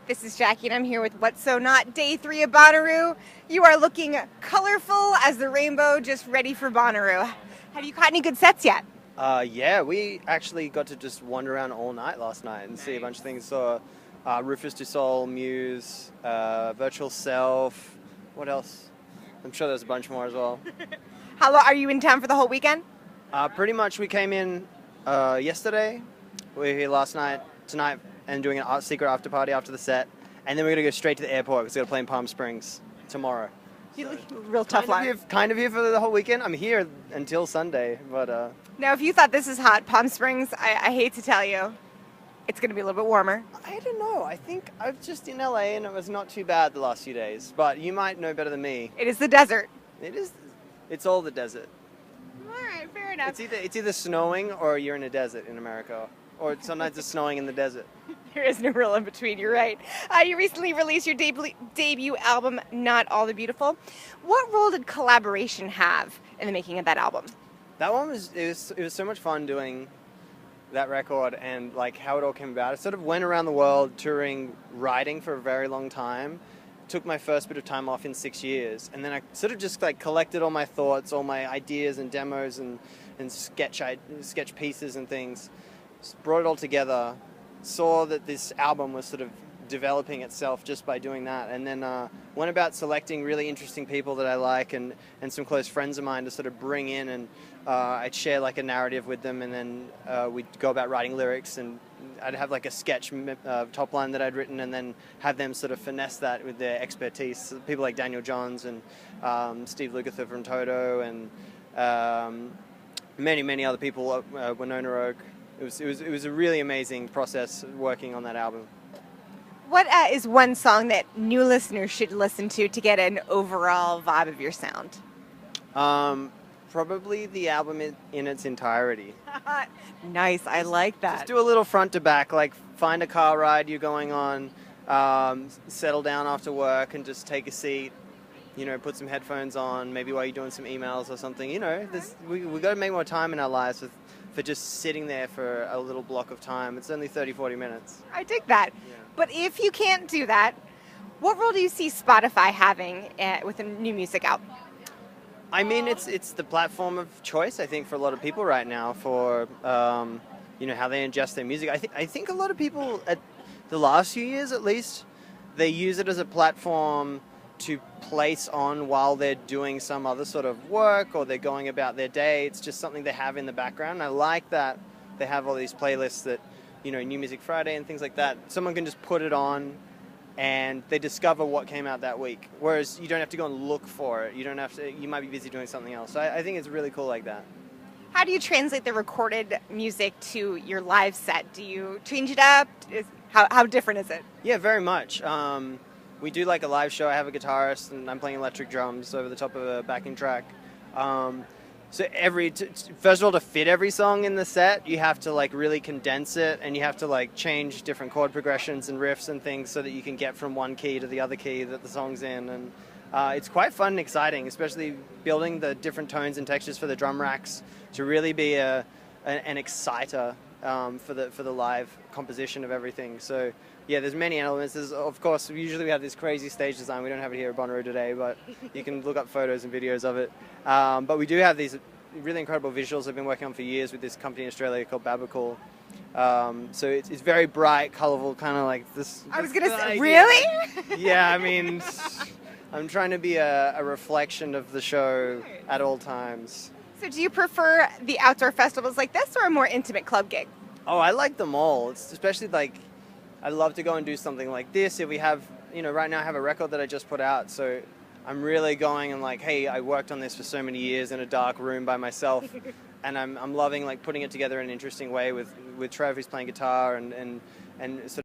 This is Jackie, and I'm here with What's So Not, Day 3 of Bonnaroo. You are looking colorful as the rainbow, just ready for Bonnaroo. Have you caught any good sets yet? Yeah, we actually got to just wander around all night last night and see a bunch of things. Saw Rufus Du Sol, Muse, Virtual Self. What else? I'm sure there's a bunch more as well. How long are you in town for the whole weekend? Pretty much we came in yesterday. We were here last night, tonight, and doing a secret after party after the set. And then we're going to go straight to the airport because we're going to play in Palm Springs tomorrow. Real tough life. Kind of here for the whole weekend. I'm here until Sunday, but... Now, if you thought this is hot, Palm Springs, I hate to tell you, it's going to be a little bit warmer. I don't know. I think I was just in LA and it was not too bad the last few days. But you might know better than me. It is the desert. It is. It's all the desert. All right, fair enough. It's either snowing or you're in a desert in America. Or sometimes it's snowing in the desert. There is no real in between, you're right. You recently released your debut album, Not All the Beautiful. What role did collaboration have in the making of that album? That one it was so much fun doing that record and like how it all came about. I sort of went around the world touring, writing for a very long time. Took my first bit of time off in 6 years, and then I sort of just like collected all my thoughts, all my ideas and demos and sketch pieces and things. Just brought it all together. Saw that this album was sort of developing itself just by doing that, and then went about selecting really interesting people that I like and some close friends of mine to sort of bring in, and I'd share like a narrative with them, and then we'd go about writing lyrics, and I'd have like a sketch top line that I'd written, and then have them sort of finesse that with their expertise. People like Daniel Johns and Steve Lukather from Toto, and many other people, Winona Oak. It was a really amazing process working on that album. What is one song that new listeners should listen to get an overall vibe of your sound? Probably the album in its entirety. Nice, I like that. Just do a little front to back, like find a car ride you're going on, settle down after work and just take a seat, you know, put some headphones on, maybe while you're doing some emails or something. You know, we've got to make more time in our lives for just sitting there for a little block of time. It's only 30-40 minutes. I dig that. Yeah. But if you can't do that, what role do you see Spotify having with a new music out? I mean, it's the platform of choice, I think, for a lot of people right now for, you know, how they ingest their music. I think a lot of people, at the last few years at least, they use it as a platform to place on while they're doing some other sort of work or they're going about their day. It's just something they have in the background. I like that they have all these playlists that, you know, New Music Friday and things like that. Someone can just put it on and they discover what came out that week. Whereas you don't have to go and look for it. You don't have to, you might be busy doing something else. So I think it's really cool like that. How do you translate the recorded music to your live set? Do you change it up? How different is it? Yeah, very much. We do like a live show. I have a guitarist and I'm playing electric drums over the top of a backing track. So first of all, to fit every song in the set, you have to like really condense it, and you have to like change different chord progressions and riffs and things so that you can get from one key to the other key that the song's in. And it's quite fun and exciting, especially building the different tones and textures for the drum racks to really be an exciter for the live composition of everything. So yeah, there's many elements. There's, of course, usually we have this crazy stage design. We don't have it here at Bonnaroo today, but you can look up photos and videos of it. But we do have these really incredible visuals I've been working on for years with this company in Australia called Babacool. So it's very bright, colorful, kind of like this. I was going to say, really? Yeah, I mean, I'm trying to be a reflection of the show at all times. So do you prefer the outdoor festivals like this or a more intimate club gig? Oh, I like them all. It's especially like, I'd love to go and do something like this. If we have, you know, right now I have a record that I just put out, so I'm really going and like, hey, I worked on this for so many years in a dark room by myself, and I'm loving like putting it together in an interesting way with Trev, who's playing guitar, and sort of